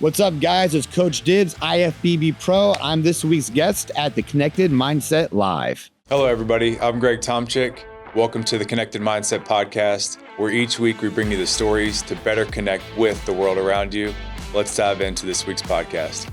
What's up, guys? It's Coach Dibz, IFBB Pro. I'm this week's guest at the Connected Mindset Live. Hello, everybody. I'm Tomchick. Welcome to the Connected Mindset Podcast, where each week we bring you the stories to better connect with the world around you. Let's dive into this week's podcast.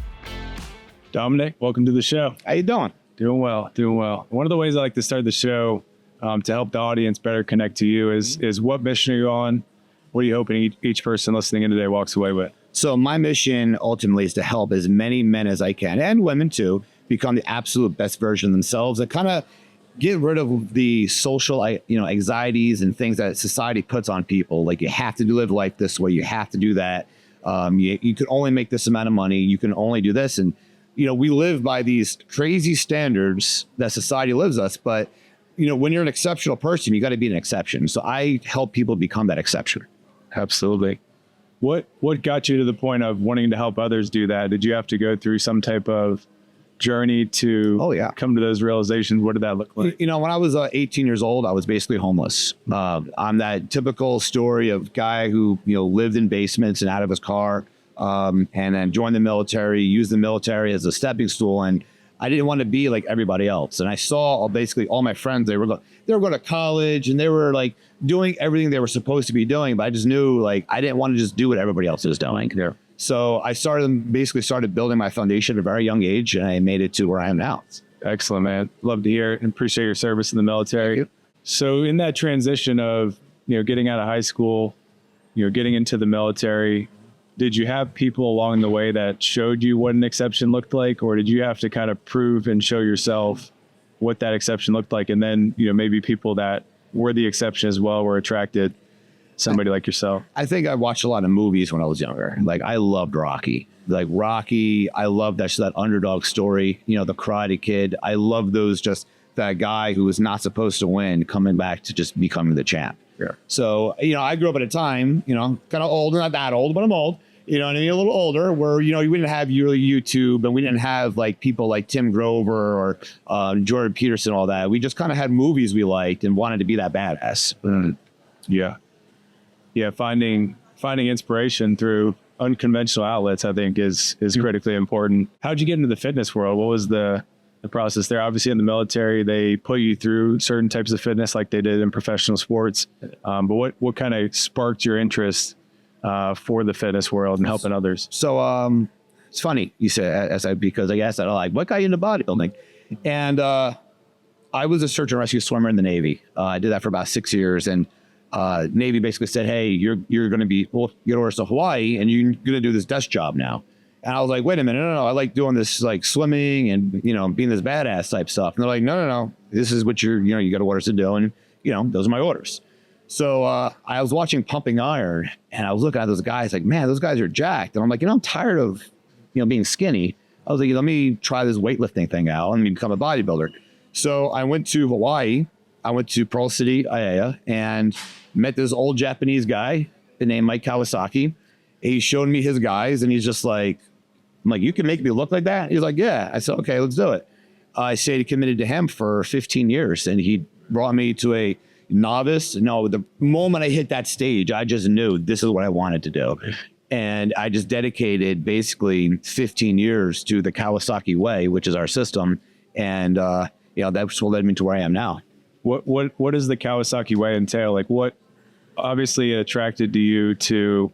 Domenick, welcome to the show. How you doing? Doing well. One of the ways I like to start the show to help the audience better connect to you is what mission are you on? What are you hoping each person listening in today walks away with? So my mission ultimately is to help as many men as I can, and women too, become the absolute best version of themselves and kind of get rid of the social, anxieties and things that society puts on people. Like, you have to live life this way. You have to do that. You can only make this amount of money. You can only do this. And, we live by these crazy standards that society lives us. But, when you're an exceptional person, you got to be an exception. So I help people become that exception. Absolutely. What got you to the point of wanting to help others do that? Did you have to go through some type of journey to come to those realizations? What did that look like? When I was 18 years old, I was basically homeless. I'm that typical story of guy who, lived in basements and out of his car, and then joined the military, used the military as a stepping stool. And I didn't want to be like everybody else. And I saw basically all my friends, they were going to college and they were like doing everything they were supposed to be doing. But I just knew I didn't want to just do what everybody else was doing. Yeah. So I started building my foundation at a very young age, and I made it to where I am now. Excellent, man. Love to hear it and appreciate your service in the military. So in that transition of, getting out of high school, getting into the military, did you have people along the way that showed you what an exception looked like, or did you have to kind of prove and show yourself what that exception looked like? And then, maybe people that were the exception as well were attracted to somebody like yourself. I think I watched a lot of movies when I was younger. I loved Rocky. I loved that underdog story, the Karate Kid. I love those, just that guy who was not supposed to win coming back to just becoming the champ. Yeah. So, I grew up at a time, kind of older, not that old, but I'm old. A little older, where, we didn't have YouTube, and we didn't have people like Tim Grover or Jordan Peterson, all that. We just kind of had movies we liked and wanted to be that badass. Yeah. Finding inspiration through unconventional outlets, I think, is critically important. How'd you get into the fitness world? What was the process there? Obviously, in the military, they put you through certain types of fitness like they did in professional sports. But what kind of sparked your interest for the fitness world and helping others? So it's funny you say, because I asked that, what got you into bodybuilding? And I was a search and rescue swimmer in the Navy. I did that for about 6 years, and Navy basically said, hey, you're going to be, get orders to Hawaii, and you're going to do this desk job now. And I was like, wait a minute, no, I like doing this, swimming and, being this badass type stuff. And they're like, no, this is what you got orders to do. And, those are my orders. So I was watching Pumping Iron, and I was looking at those guys man, those guys are jacked. And I'm like, I'm tired of, being skinny. I was like, let me try this weightlifting thing out and become a bodybuilder. So I went to Hawaii. I went to Pearl City, Aiea, and met this old Japanese guy named Mike Kawasaki. He showed me his guys, and he's just like, I'm like, you can make me look like that? He's like, yeah. I said, okay, let's do it. I stayed committed to him for 15 years, and he brought me to a novice. No, the moment I hit that stage, I just knew this is what I wanted to do. And I just dedicated basically 15 years to the Kawasaki way, which is our system. And, that's what led me to where I am now. What does the Kawasaki way entail? What obviously attracted to you to,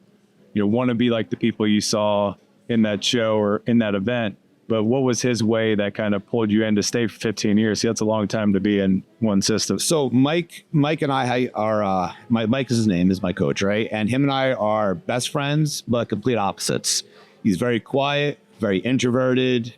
want to be like the people you saw in that show or in that event? But what was his way that kind of pulled you in to stay for 15 years? See, that's a long time to be in one system. So Mike and I are, Mike is his name, is my coach, right? And him and I are best friends, but complete opposites. He's very quiet, very introverted,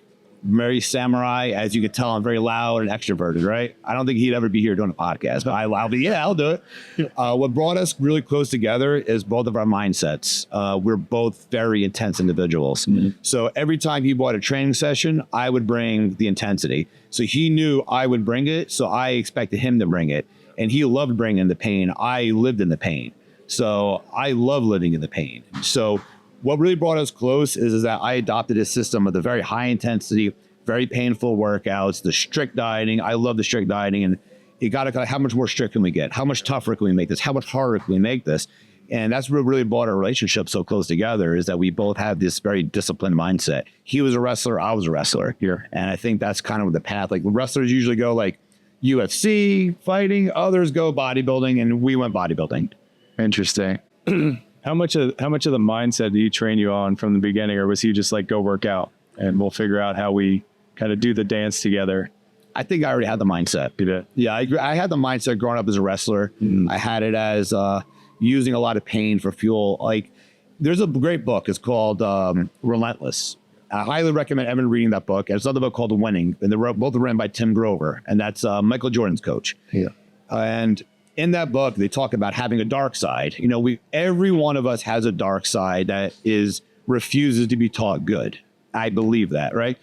very samurai. As you can tell, I'm very loud and extroverted, right? I don't think he'd ever be here doing a podcast, but I'll do it. What brought us really close together is both of our mindsets. We're both very intense individuals. Mm-hmm. So every time he bought a training session, I would bring the intensity. So he knew I would bring it, so I expected him to bring it. And he loved bringing the pain. I lived in the pain. So I love living in the pain. So what really brought us close is that I adopted a system of the very high intensity, very painful workouts, the strict dieting. I love the strict dieting, and you got to, how much more strict can we get? How much tougher can we make this? How much harder can we make this? And that's what really brought our relationship so close together, is that we both have this very disciplined mindset. He was a wrestler, I was a wrestler here. And I think that's kind of the path. Like wrestlers usually go like UFC fighting, others go bodybuilding, and we went bodybuilding. Interesting. How much of the mindset did he train you on from the beginning, or was he just like, go work out and we'll figure out how we kind of do the dance together? I think I already had the mindset. You did? Yeah, I had the mindset growing up as a wrestler. I had it as using a lot of pain for fuel. Like, there's a great book. It's called Relentless. I highly recommend everyone reading that book. And it's another book called Winning, and they're both written by Tim Grover, and that's Michael Jordan's coach. Yeah. And in that book, they talk about having a dark side. You know, every one of us has a dark side that refuses to be taught good. I believe that, right?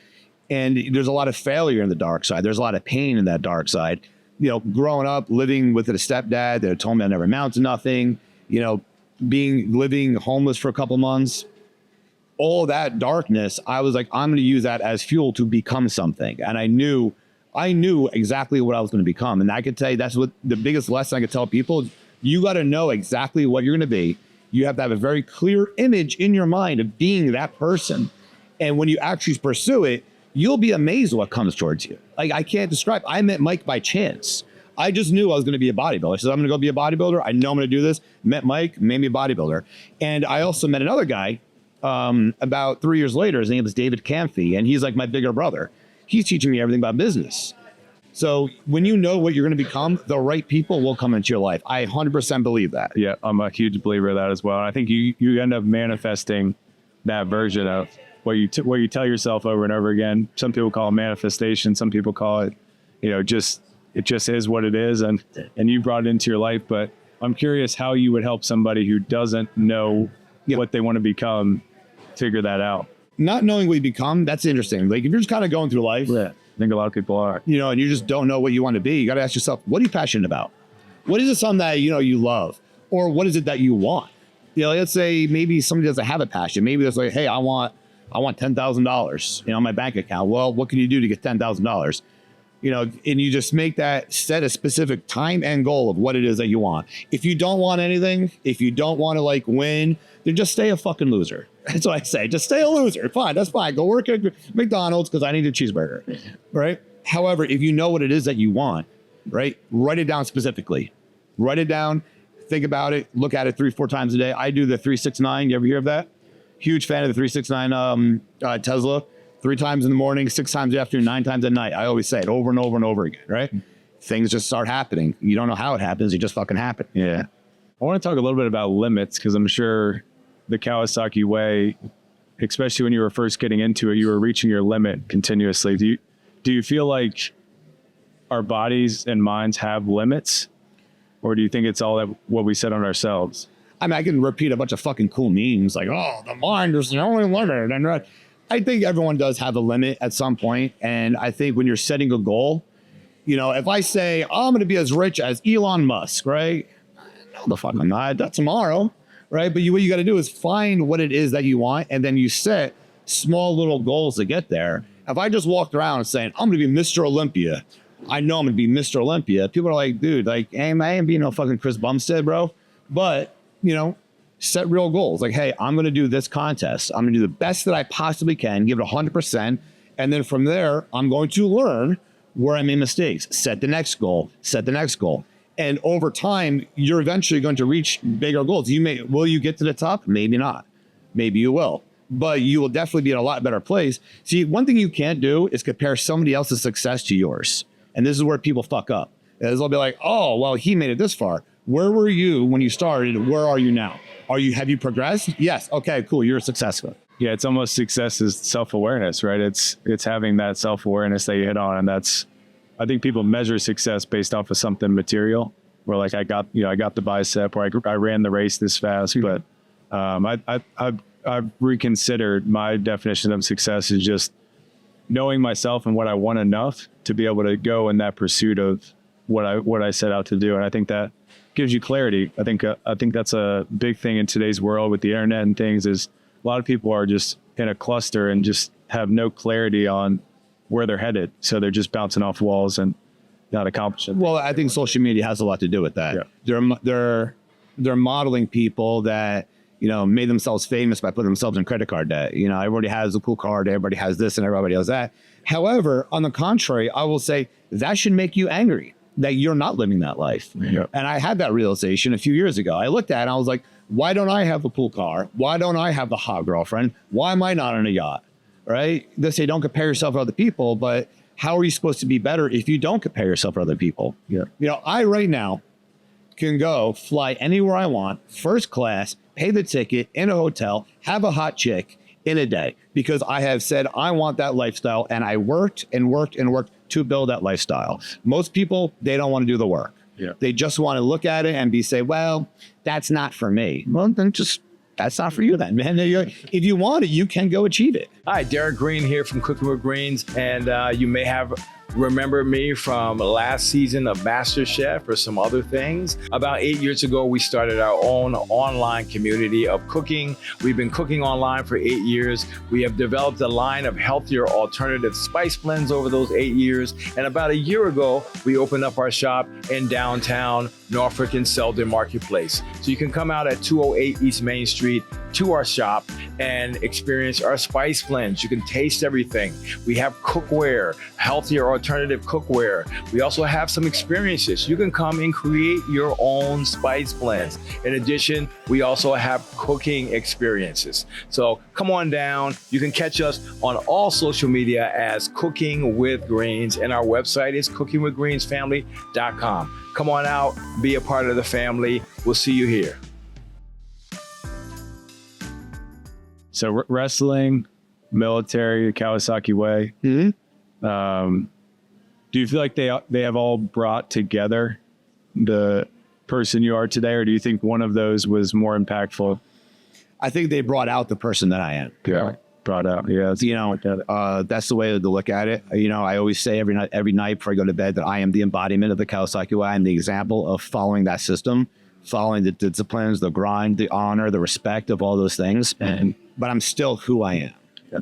And there's a lot of failure in the dark side. There's a lot of pain in that dark side. You know, growing up, living with a stepdad that told me I never amount to nothing, you know, living homeless for a couple months, all that darkness, I was like, I'm going to use that as fuel to become something. And I knew exactly what I was going to become. And I could tell you, that's what the biggest lesson I could tell people. You got to know exactly what you're going to be. You have to have a very clear image in your mind of being that person. And when you actually pursue it, you'll be amazed what comes towards you. Like, I can't describe. I met Mike by chance. I just knew I was going to be a bodybuilder. I said, I'm going to go be a bodybuilder. I know I'm going to do this. Met Mike, made me a bodybuilder. And I also met another guy about 3 years later. His name is David Camphy, and he's like my bigger brother. He's teaching me everything about business. So when you know what you're going to become, the right people will come into your life. I 100% believe that. Yeah, I'm a huge believer of that as well. And I think you end up manifesting that version of what you tell yourself over and over again. Some people call it manifestation. Some people call it, it just is what it is. And you brought it into your life. But I'm curious how you would help somebody who doesn't know what they want to become figure that out. Not knowing what you become, that's interesting. Like, if you're just kind of going through life, I think a lot of people are, and you just don't know what you want to be, you got to ask yourself, what are you passionate about? What is it, something that, you love? Or what is it that you want? Let's say maybe somebody doesn't have a passion. Maybe there's like, hey, I want $10,000, in my bank account. Well, what can you do to get $10,000? And you just set a specific time and goal of what it is that you want. If you don't want anything, if you don't want to win, then just stay a fucking loser. That's what I say. Just stay a loser. Fine. That's fine. Go work at McDonald's because I need a cheeseburger. Right. However, if you know what it is that you want, right, write it down specifically. Write it down. Think about it. Look at it 3-4 times a day. I do the 3-6-9. You ever hear of that? Huge fan of the 3-6-9 Tesla. 3 times in the morning, 6 times in the afternoon, 9 times at night. I always say it over and over and over again, right? Things just start happening. You don't know how it happens. It just fucking happen. Yeah. I want to talk a little bit about limits, because I'm sure the Kawasaki way, especially when you were first getting into it, you were reaching your limit continuously. Do you feel like our bodies and minds have limits? Or do you think it's all what we set on ourselves? I mean, I can repeat a bunch of fucking cool memes like, oh, the mind is the only limit. And I think everyone does have a limit at some point. And I think when you're setting a goal, if I say, oh, I'm going to be as rich as Elon Musk, right? No, the fuck I'm not. That's tomorrow, right? But what you got to do is find what it is that you want, and then you set small little goals to get there. If I just walked around saying, I'm going to be Mr. Olympia, I know I'm going to be Mr. Olympia, people are like, dude, hey, I ain't being no fucking Chris Bumstead, bro. But, set real goals. Like, hey, I'm going to do this contest. I'm going to do the best that I possibly can, give it 100%. And then from there, I'm going to learn where I made mistakes. Set the next goal. And over time, you're eventually going to reach bigger goals. Will you get to the top? Maybe not. Maybe you will. But you will definitely be in a lot better place. See, one thing you can't do is compare somebody else's success to yours. And this is where people fuck up. They'll be like, oh, well, he made it this far. Where were you when you started? Where are you now? Have you progressed? Yes. Okay, cool. You're successful. Yeah, it's almost success is self-awareness, right? It's having that self-awareness that you hit on. And I think people measure success based off of something material, where like I got the bicep, or I ran the race this fast. But I've reconsidered my definition of success is just knowing myself and what I want enough to be able to go in that pursuit of what I set out to do. And I think that gives you clarity. I think that's a big thing in today's world with the internet and things, is a lot of people are just in a cluster and just have no clarity on where they're headed. So they're just bouncing off walls and not accomplishing. Well, I think social media has a lot to do with that. Yeah. they're modeling people that, you know, made themselves famous by putting themselves in credit card debt. You know, everybody has a cool card, everybody has this and everybody has that. However, on the contrary, I will say that should make you angry that you're not living that life. Yeah. And I had that realization a few years ago. I looked at it and I was like, why don't I have a pool car? Why don't I have the hot girlfriend? Why am I not on a yacht? Right? They say don't compare yourself to other people, but how are you supposed to be better if you don't compare yourself to other people? Yeah. You know, I right now can go fly anywhere I want, first class, pay the ticket in a hotel, have a hot chick in a day, because I have said I want that lifestyle, and I worked and worked and worked to build that lifestyle. Most people, they don't want to do the work. Yeah. They just want to look at it and say, well, that's not for me. Well, then just, that's not for you then, man. If you want it, you can go achieve it. Hi, Derek Green here from Cooking with Greens, and you may have remember me from last season of MasterChef or some other things. About 8 years ago, we started our own online community of cooking. We've been cooking online for 8 years. We have developed a line of healthier alternative spice blends over those 8 years. And about a year ago, we opened up our shop in downtown Norfolk and Selden Marketplace. So you can come out at 208 East Main Street to our shop and experience our spice blends. You can taste everything. We have cookware, healthier alternative cookware. We also have some experiences. You can come and create your own spice blends. In addition, we also have cooking experiences. So come on down. You can catch us on all social media as Cooking with Greens, and our website is cookingwithgreensfamily.com. Come on out, be a part of the family. We'll see you here. So wrestling, military, the Kawasaki way. Mm-hmm. Do you feel like they have all brought together the person you are today, or do you think one of those was more impactful? I think they brought out the person that I am. Yeah, brought out. Yeah, You know, that's the way to look at it. You know, I always say every night before I go to bed that I am the embodiment of the Kawasaki way. I'm the example of following that system, following the disciplines, the grind, the honor, the respect of all those things. But I'm still who I am. Yeah.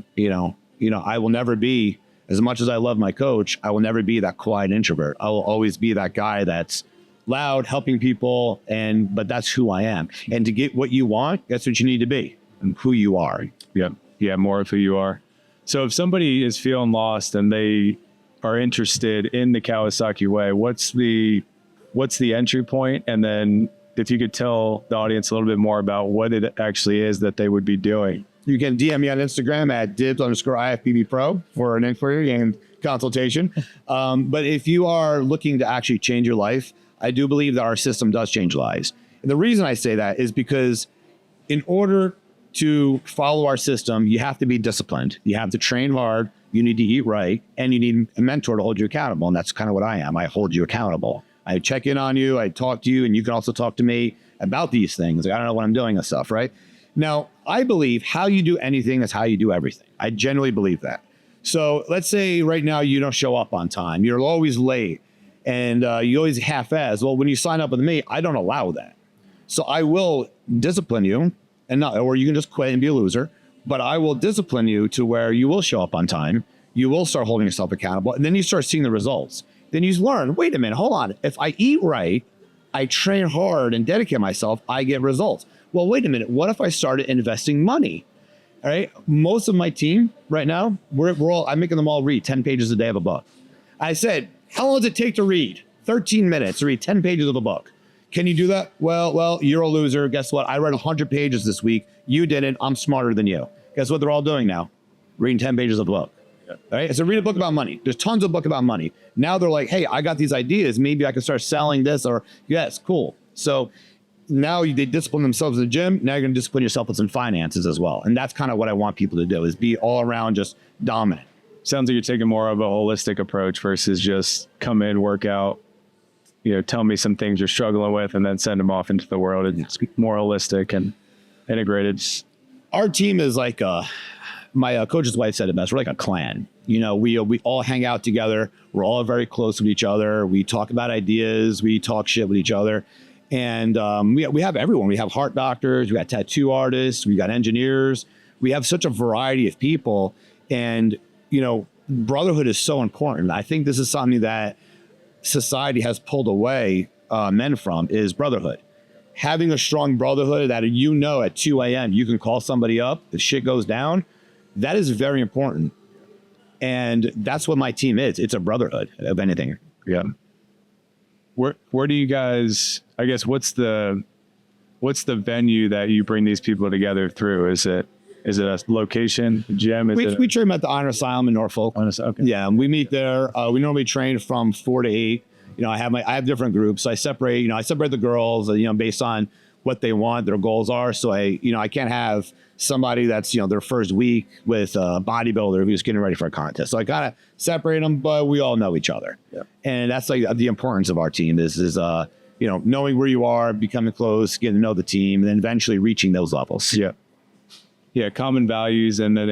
You know, I will never be, as much as I love my coach, I will never be that quiet introvert. I will always be that guy that's loud, helping people, but that's who I am. And to get what you want, that's what you need to be, and who you are. Yeah. Yeah, more of who you are. So if somebody is feeling lost and they are interested in the Kawasaki way, what's the entry point? And then if you could tell the audience a little bit more about what it actually is that they would be doing. You can DM me on Instagram at Dibz_IFBB Pro for an inquiry and consultation. But if you are looking to actually change your life, I do believe that our system does change lives. And the reason I say that is because in order to follow our system, you have to be disciplined. You have to train hard. You need to eat right, and you need a mentor to hold you accountable. And that's kind of what I am. I hold you accountable. I check in on you. I talk to you, and you can also talk to me about these things. Like, I don't know what I'm doing and stuff, right? Now, I believe how you do anything is how you do everything. I genuinely believe that. So let's say right now you don't show up on time. You're always late, and you always half-ass. Well, when you sign up with me, I don't allow that. So I will discipline you, or you can just quit and be a loser. But I will discipline you to where you will show up on time. You will start holding yourself accountable, and then you start seeing the results. Then you learn, wait a minute, hold on. If I eat right, I train hard and dedicate myself, I get results. Well, wait a minute. What if I started investing money? All right. Most of my team right now, I'm making them all read 10 pages a day of a book. I said, how long does it take to read? 13 minutes to read 10 pages of a book. Can you do that? Well, you're a loser. Guess what? I read 100 pages this week. You didn't. I'm smarter than you. Guess what they're all doing now? Reading 10 pages of a book. Yeah. All right. So read a book about money. There's tons of book about money. Now they're like, hey, I got these ideas. Maybe I can start selling this, or yes, cool. So now they discipline themselves in the gym. Now you're going to discipline yourself with some finances as well. And that's kind of what I want people to do, is be all around just dominant. Sounds like you're taking more of a holistic approach versus just come in, work out, tell me some things you're struggling with, and then send them off into the world. It's more holistic and integrated. Our team is like, my coach's wife said it best. We're like a clan. We all hang out together. We're all very close with each other. We talk about ideas. We talk shit with each other. And we have everyone. We have heart doctors. We got tattoo artists. We got engineers. We have such a variety of people. And, brotherhood is so important. I think this is something that society has pulled away men from, is brotherhood. having a strong brotherhood that you know at 2 a.m. you can call somebody up if shit goes down, that is very important. And that's what my team is. It's a brotherhood of anything. Yeah. Where do you guys, I guess, what's the venue that you bring these people together through? Is it a location, a gym? We train at the Honor Asylum in Norfolk. Okay. Yeah, we meet there. We normally train from 4 to 8. You know, I have different groups. So I separate the girls, based on what they want, their goals are. So I can't have somebody that's, their first week with a bodybuilder who's getting ready for a contest. So I gotta separate them, but we all know each other. Yeah. And that's like the importance of our team is knowing where you are, becoming close, getting to know the team, and then eventually reaching those levels. Yeah. Yeah. Common values and then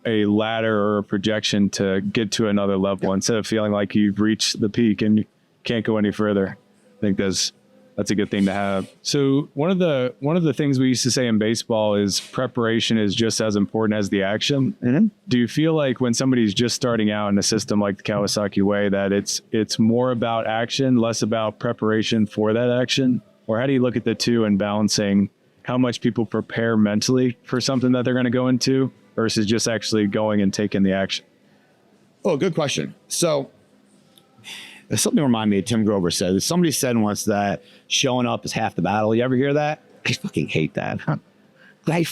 a ladder or a projection to get to another level instead of feeling like you've reached the peak and you can't go any further. I think that's a good thing to have. So one of the things we used to say in baseball is preparation is just as important as the action. Mm-hmm. Do you feel like when somebody's just starting out in a system like the Kawasaki way that it's more about action, less about preparation for that action? Or how do you look at the two and balancing how much people prepare mentally for something that they're going to go into versus just actually going and taking the action? Oh, good question. So there's something remind me of Tim Grover said. Somebody said once that showing up is half the battle. You ever hear that? I fucking hate that. I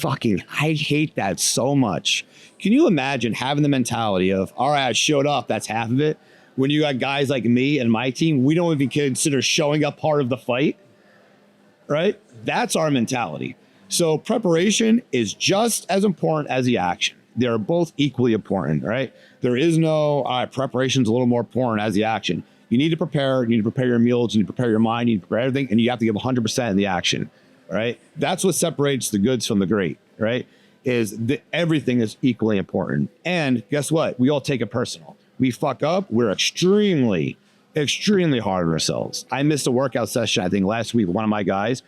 hate that so much. Can you imagine having the mentality of, all right, I showed up, that's half of it. When you got guys like me and my team, we don't even consider showing up part of the fight, right? That's our mentality. So preparation is just as important as the action. They're both equally important, right? There is no, preparation's a little more important as the action. You need to prepare your meals, you need to prepare your mind, you need to prepare everything, and you have to give 100% in the action, right? That's what separates the goods from the great, right? Everything is equally important. And guess what? We all take it personal. We fuck up, we're extremely, extremely hard on ourselves. I missed a workout session, I think last week with one of my guys.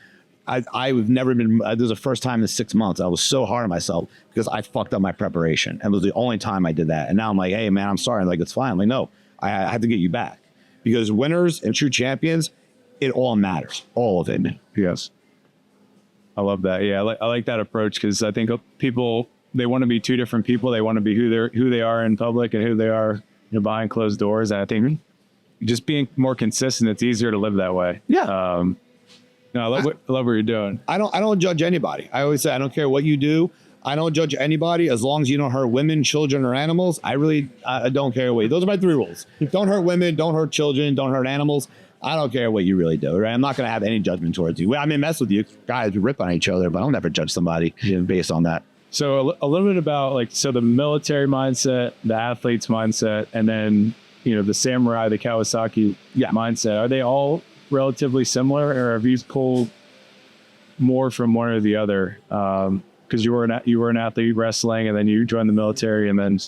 I've never been, this was the first time in 6 months, I was so hard on myself because I fucked up my preparation. And it was the only time I did that. And now I'm like, hey man, I'm sorry. I'm like, it's fine. I'm like, no, I have to get you back. Because winners and true champions, it all matters, all of it. Yes. I love that. Yeah, I like that approach because I think people, they want to be two different people. They want to be who they are in public and who they are behind closed doors. And I think just being more consistent, it's easier to live that way. Yeah. No, I love what you're doing. I don't judge anybody. I always say I don't care what you do. I don't judge anybody as long as you don't hurt women, children, or animals. I don't care what you do. Those are my 3 rules. Don't hurt women, don't hurt children, don't hurt animals. I don't care what you really do, right? I'm not going to have any judgment towards you. I may mess with you. Guys, we rip on each other, but I'll never judge somebody based on that. So a little bit about the military mindset, the athlete's mindset, and then, the samurai, the Kawasaki mindset. Are they all relatively similar, or have you pulled more from one or the other? Because you were an athlete wrestling, and then you joined the military, and then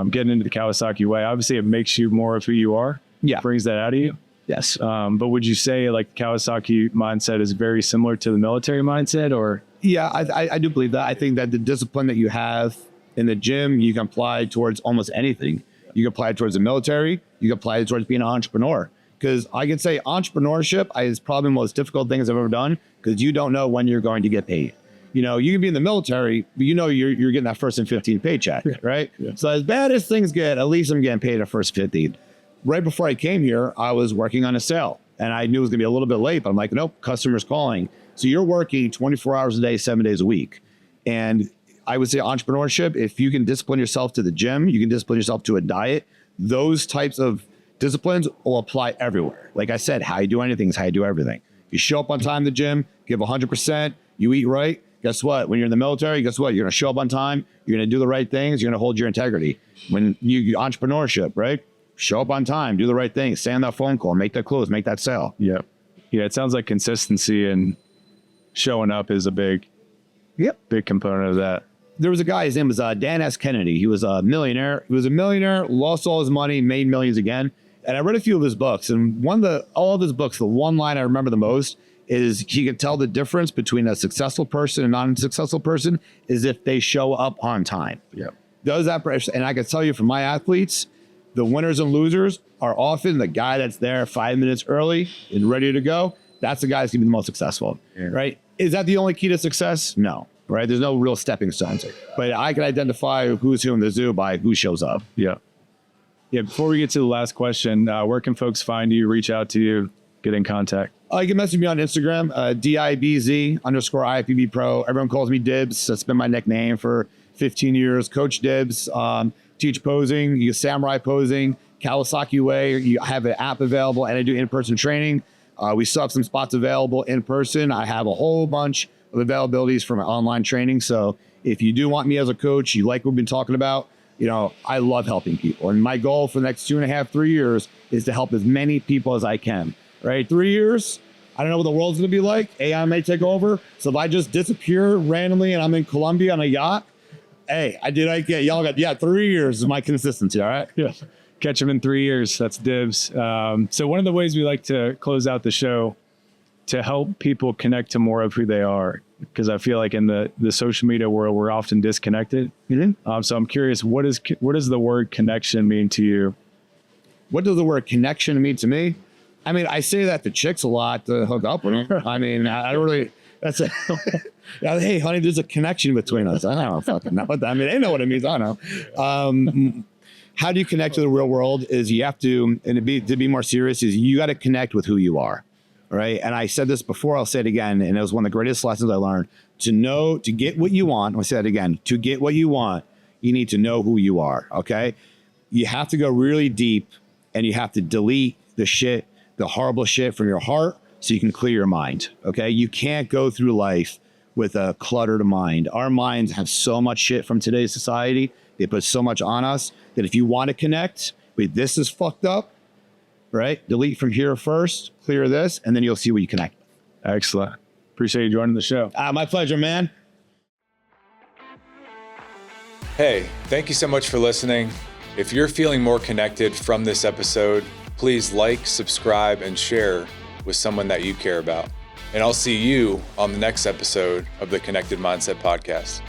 getting into the Kawasaki way. Obviously, it makes you more of who you are. Yeah, brings that out of you. Yes. But would you say the Kawasaki mindset is very similar to the military mindset, or? Yeah, I do believe that. I think that the discipline that you have in the gym, you can apply towards almost anything. You can apply it towards the military. You can apply it towards being an entrepreneur. Because I can say entrepreneurship is probably the most difficult thing I've ever done because you don't know when you're going to get paid. You can be in the military, but you're getting that first and 15 paycheck, right? Yeah. So as bad as things get, at least I'm getting paid the first 15. Right before I came here, I was working on a sale and I knew it was gonna be a little bit late, but I'm like, nope, customer's calling. So you're working 24 hours a day, 7 days a week. And I would say entrepreneurship, if you can discipline yourself to the gym, you can discipline yourself to a diet, those types of disciplines will apply everywhere. Like I said, how you do anything is how you do everything. You show up on time to the gym, give 100%, you eat right. Guess what? When you're in the military, guess what? You're going to show up on time. You're going to do the right things. You're going to hold your integrity. When you entrepreneurship, right? Show up on time, do the right thing, stay on that phone call, make that close, make that sale. Yeah. Yeah. It sounds like consistency and showing up is a big component of that. There was a guy, his name was Dan S. Kennedy. He was a millionaire. He was a millionaire, lost all his money, made millions again. And I read a few of his books, and all of his books, the one line I remember the most is he could tell the difference between a successful person and a non-successful person is if they show up on time. Yeah. Does that, and I can tell you from my athletes, the winners and losers are often the guy that's there 5 minutes early and ready to go. That's the guy that's gonna be the most successful, right? Is that the only key to success? No, right? There's no real stepping stones, but I can identify who's who in the zoo by who shows up. Yeah. Before we get to the last question, where can folks find you, reach out to you, get in contact? You can message me on Instagram, DIBZ_IFBB Pro. Everyone calls me Dibz. That's been my nickname for 15 years. Coach Dibz. Teach posing, you samurai posing, Kawasaki way. You have an app available, and I do in-person training. We still have some spots available in person. I have a whole bunch of availabilities for my online training. So if you do want me as a coach, you like what we've been talking about, I love helping people. And my goal for the next 2.5, 3 years is to help as many people as I can, right? 3 years, I don't know what the world's gonna be like. AI may take over. So if I just disappear randomly and I'm in Colombia on a yacht, hey, y'all got 3 years is my consistency, all right? Yeah. Catch them in 3 years. That's Dibz. So one of the ways we like to close out the show to help people connect to more of who they are, because I feel like in the social media world, we're often disconnected. Mm-hmm. So I'm curious, what does the word connection mean to you? What does the word connection mean to me? I mean, I say that to chicks a lot to hook up with them. I mean, I don't really, hey, honey, there's a connection between us. I don't fucking know. I mean, they know what it means. I don't know. How do you connect to the real world is you have to, and to be more serious, is you got to connect with who you are, right? And I said this before, I'll say it again, and it was one of the greatest lessons I learned. To get what you want, I'll say that again, to get what you want, you need to know who you are, okay? You have to go really deep, and you have to delete the horrible shit from your heart so you can clear your mind, okay? You can't go through life with a cluttered mind. Our minds have so much shit from today's society. They put so much on us that if you want to connect, wait, this is fucked up, right? Delete from here first, clear this, and then you'll see what you connect. Excellent. Appreciate you joining the show. My pleasure, man. Hey, thank you so much for listening. If you're feeling more connected from this episode, please like, subscribe, and share with someone that you care about. And I'll see you on the next episode of the Connected Mindset Podcast.